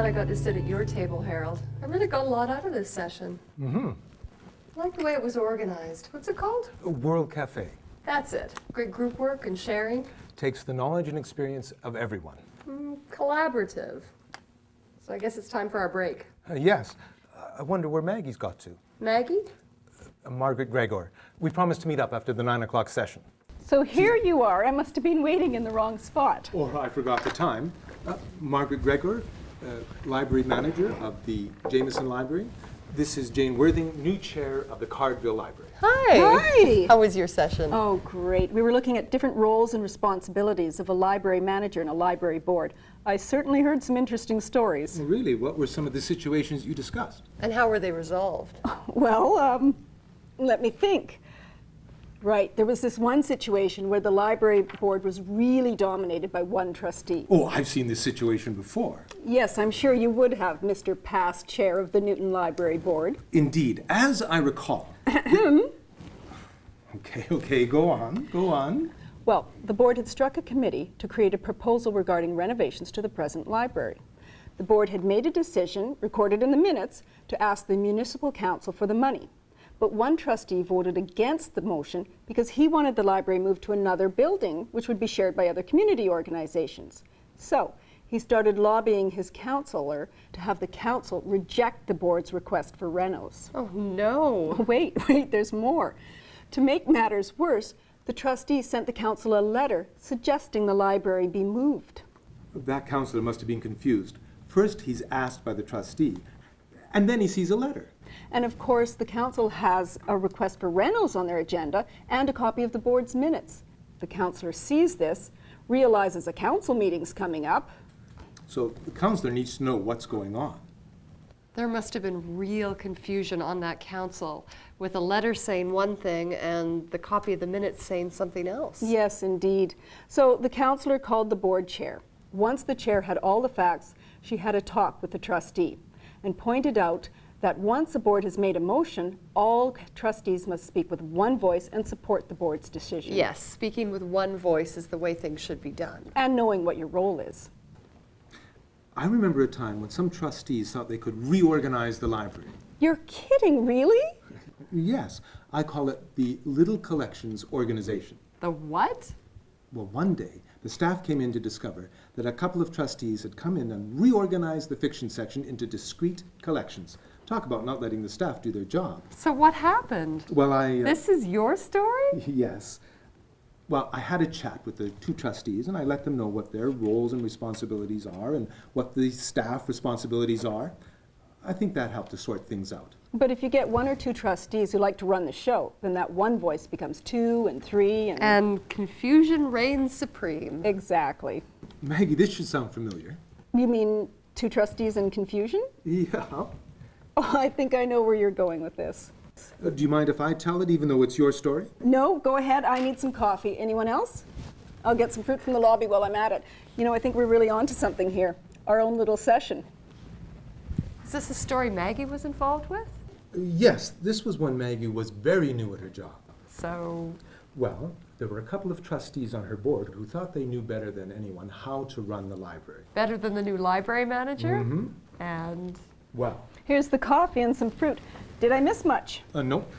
glad I got to sit at your table, Harold. I really got a lot out of this session. Mm-hmm. I like the way it was organized. What's it called? World Cafe That's it. Great group work and sharing. takes the knowledge and experience of everyone. Collaborative. So I guess it's time for our break. Yes. I wonder where Maggie's got to. Maggie? Margaret Gregor. We promised to meet up after the 9 o'clock session. So here you are. I must have been waiting in the wrong spot. Or I forgot the time. Margaret Gregor, library manager of the Jameson Library. This is Jane Worthing, new chair of the Cardville Library. Hi. Hi. How was your session? Oh, great. We were looking at different roles and responsibilities of a library manager and a library board. I certainly heard some interesting stories. Well, really, what were some of the situations you discussed? And how were they resolved? Well, let me think. Right, there was this one situation where the library board was really dominated by one trustee. Oh, I've seen this situation before. Yes, I'm sure you would have, Mr. Past Chair of the Newton Library Board. Indeed, as I recall. Okay, go on. Well, the board had struck a committee to create a proposal regarding renovations to the present library. The board had made a decision, recorded in the minutes, to ask the municipal council for the money. But one trustee voted against the motion because he wanted the library moved to another building, which would be shared by other community organizations. So he started lobbying his councillor to have the council reject the board's request for renos. Oh, no. Wait, there's more. To make matters worse, the trustee sent the council a letter suggesting the library be moved. That councillor must have been confused. First, he's asked by the trustee, and then he sees a letter. And of course, the council has a request for renos on their agenda and a copy of the board's minutes. The councillor sees this, realizes a council meeting's coming up. So the councillor needs to know what's going on. There must have been real confusion on that council, with a letter saying one thing and the copy of the minutes saying something else. Yes, indeed. So the councillor called the board chair. Once the chair had all the facts, she had a talk with the trustee and pointed out that once a board has made a motion, all trustees must speak with one voice and support the board's decision. Yes, speaking with one voice is the way things should be done. And knowing what your role is. I remember a time when some trustees thought they could reorganize the library. You're kidding, really? Yes, I call it the Little Collections Organization. The what? Well, one day, the staff came in to discover that a couple of trustees had come in and reorganized the fiction section into discrete collections. Talk about not letting the staff do their job. So what happened? Well, This is your story? Yes. Well, I had a chat with the two trustees, and I let them know what their roles and responsibilities are and what the staff responsibilities are. I think that helped to sort things out. But if you get one or two trustees who like to run the show, then that one voice becomes two and three And confusion reigns supreme. Exactly. Maggie, this should sound familiar. You mean two trustees in confusion? Yeah. Oh, I think I know where you're going with this. Do you mind if I tell it, even though it's your story? No, go ahead. I need some coffee. Anyone else? I'll get some fruit from the lobby while I'm at it. You know, I think we're really onto something here. Our own little session. Is this a story Maggie was involved with? Yes, this was when Maggie was very new at her job. So, Well, there were a couple of trustees on her board who thought they knew better than anyone how to run the library. better than the new library manager? Mm-hmm. And Well, Here's the coffee and some fruit. Did I miss much? nope.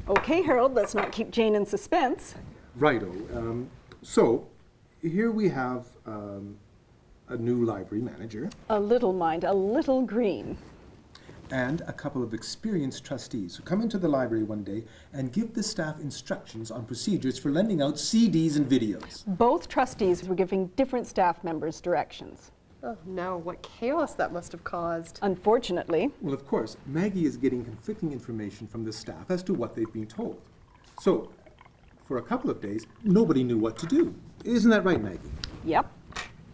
Okay, Harold, let's not keep Jane in suspense. Righto. So, here we have a new library manager A little mind, a little green. and a couple of experienced trustees who come into the library one day and give the staff instructions on procedures for lending out CDs and videos. Both trustees were giving different staff members directions. oh no, what chaos that must have caused. Unfortunately, Well, of course, Maggie is getting conflicting information from the staff as to what they've been told. So, for a couple of days, nobody knew what to do. Isn't that right, Maggie? yep.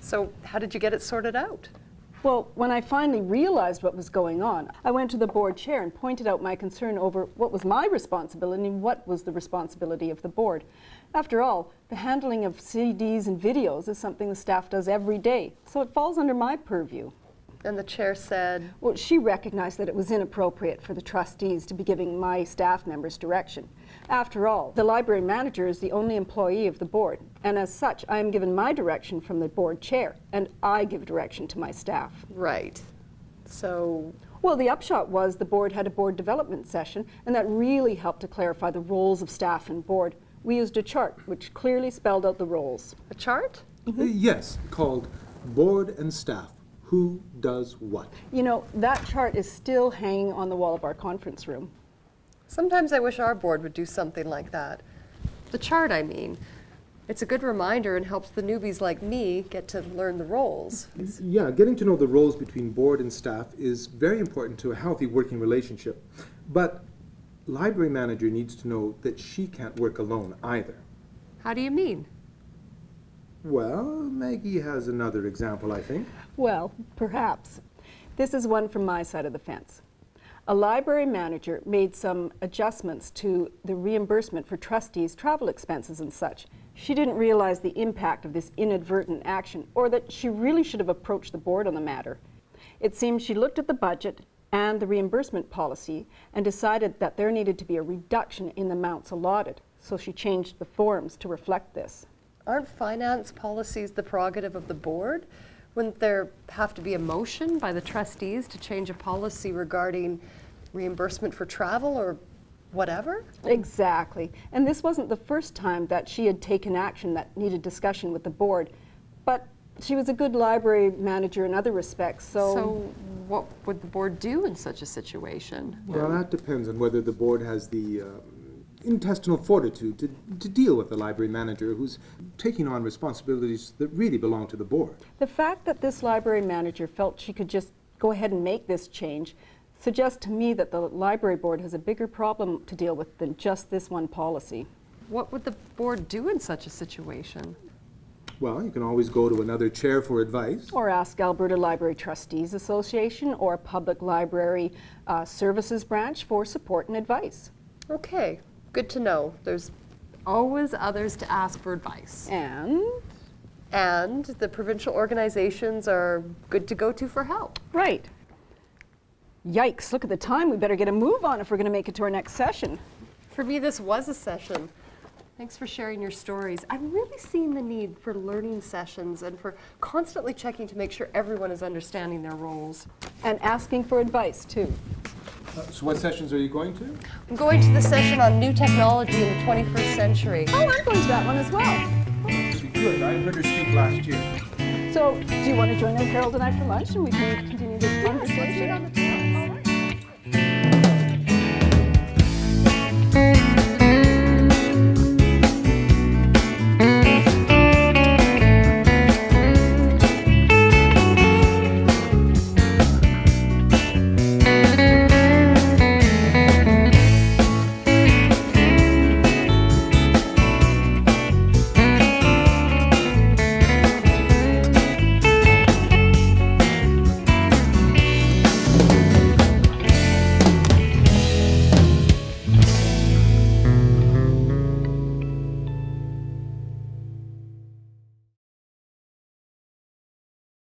So how did you get it sorted out? Well, when I finally realized what was going on, I went to the board chair and pointed out my concern over what was my responsibility and what was the responsibility of the board. After all, the handling of CDs and videos is something the staff does every day, so it falls under my purview. And the chair said, Well, she recognized that it was inappropriate for the trustees to be giving my staff members direction. After all, the library manager is the only employee of the board, and as such, I am given my direction from the board chair, and I give direction to my staff. right. So, Well, the upshot was the board had a board development session, and that really helped to clarify the roles of staff and board. We used a chart which clearly spelled out the roles. a chart? Yes, called Board and Staff. Who does what? You know, that chart is still hanging on the wall of our conference room. Sometimes I wish our board would do something like that. The chart, I mean. It's a good reminder and helps the newbies like me get to learn the roles. Yeah, getting to know the roles between board and staff is very important to a healthy working relationship. But library manager needs to know that she can't work alone either. How do you mean? Well, Maggie has another example, I think. Well, perhaps. This is one from my side of the fence. A library manager made some adjustments to the reimbursement for trustees' travel expenses and such. She didn't realize the impact of this inadvertent action, or that she really should have approached the board on the matter. It seems she looked at the budget and the reimbursement policy and decided that there needed to be a reduction in the amounts allotted, so she changed the forms to reflect this. Aren't finance policies the prerogative of the board? Wouldn't there have to be a motion by the trustees to change a policy regarding reimbursement for travel or whatever? Exactly. And this wasn't the first time that she had taken action that needed discussion with the board. But she was a good library manager in other respects, So what would the board do in such a situation? Well, that depends on whether the board has the intestinal fortitude to deal with the library manager who's taking on responsibilities that really belong to the board. the fact that this library manager felt she could just go ahead and make this change suggests to me that the library board has a bigger problem to deal with than just this one policy. What would the board do in such a situation? Well, you can always go to another chair for advice. Or ask Alberta Library Trustees Association or Public Library Services Branch for support and advice. Okay, good to know. There's always others to ask for advice. And, The provincial organizations are good to go to for help. right. Yikes, look at the time. We better get a move on if we're going to make it to our next session. For me, this was a session. Thanks for sharing your stories. I'm really seeing the need for learning sessions and for constantly checking to make sure everyone is understanding their roles. And asking for advice, too. So what sessions are you going to? I'm going to the session on new technology in the 21st century. Oh, I'm going to that one as well. Good, I heard her speak last year. So, do you want to join Harold and I for lunch and we can continue this Let's meet conversation? on the table.